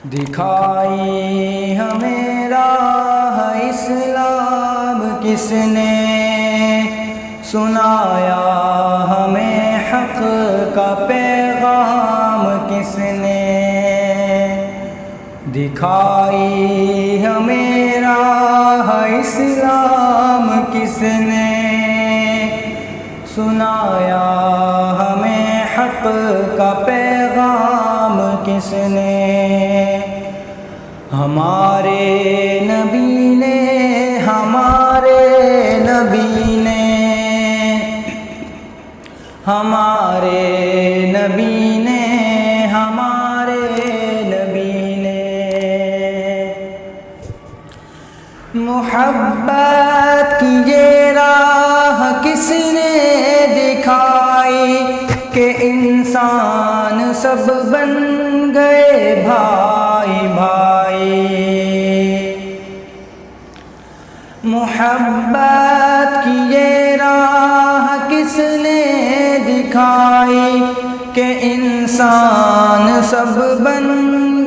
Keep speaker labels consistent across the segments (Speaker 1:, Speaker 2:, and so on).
Speaker 1: دکھائی ہمیں راہ اسلام کس نے، سنایا ہمیں حق کا پیغام کس نے، دکھائی ہمیں راہ اسلام کس نے، سنایا ہمیں حق کا پیغام کس نے، ہمارے نبی نے، ہمارے نبی نے، ہمارے نبی نے، ہمارے نبی نے، محبت کی یہ راہ کس نے دکھائی کہ انسان سب بن گئے بھائی بھائی، محبت کی یہ راہ کس نے دکھائی کہ انسان سب بن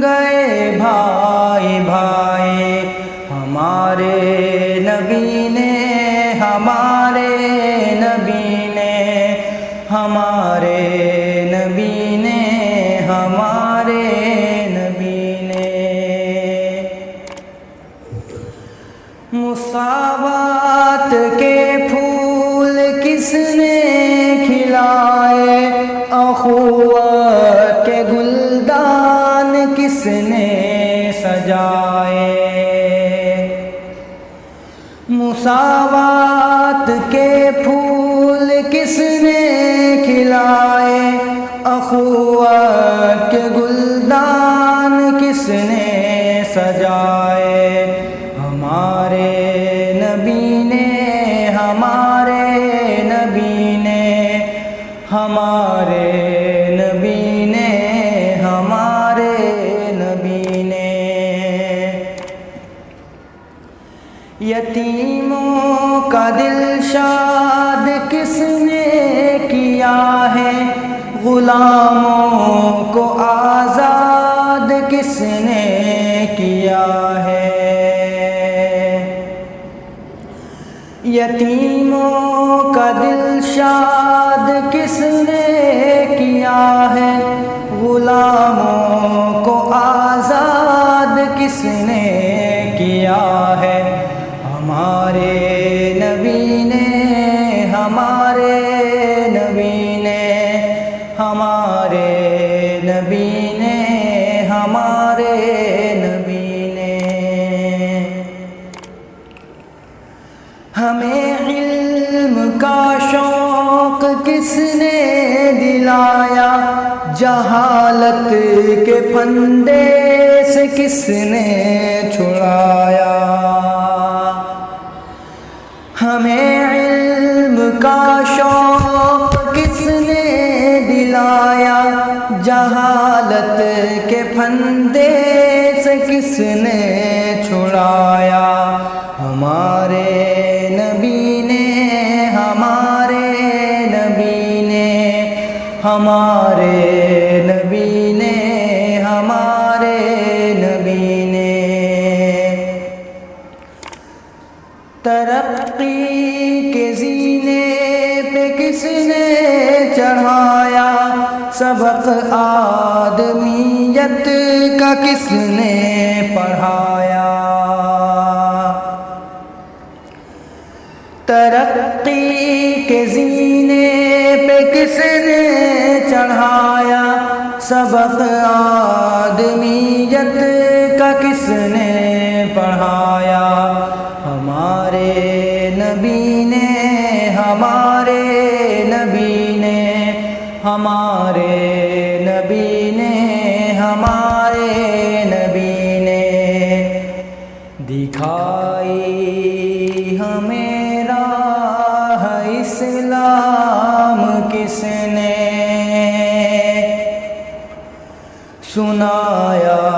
Speaker 1: گئے بھائی بھائی، ہمارے نبی نے، ہمارے نبی نے، ہمارے نبی نے، ہمارے نبی نے، مساوات کے پھول کس نے کھلائے، اخوت کے گلدان کس نے سجائے، مساوات کے پھول کس نے کھلائے، اخوت کے گلدان کس نے سجائے، ہمارے نبی نے، ہمارے نبی نے، ہمارے نبی نے، ہمارے نبی نے، یتیموں کا دل شاد کس نے کیا ہے، غلاموں کو آزاد کس نے کیا ہے، یتیموں کا دل شاد کس نے کیا ہے، غلاموں کو آزاد کس نے کیا ہے، ہمارے نبی نے، ہمارے نبی نے، ہمارے نبی نے، ہمارے نبی نے، ہمیں علم کا شوق کس نے دلایا، جہالت کے پھندے سے کس نے چھڑایا، ہمیں علم کا شوق کس نے دلایا، جہالت کے پھندے سے کس نے چھڑایا، ہمارے نبی نے، ہمارے نبی نے، ہمارے نبی نے، ہمارے نبی نے، ترقی کے زینے پہ کس نے چڑھایا، سبق آدمیت کا کس نے پڑھایا، ترقی کے زینے پہ کس نے چڑھایا، سبق آدمیت کا کس نے پڑھایا، ہمارے نبی نے، ہمارے نبی نے، ہمارے نبی نے، ہمارے نبی نے، دکھائی ہمیں راہ اسلام کس نے، سنایا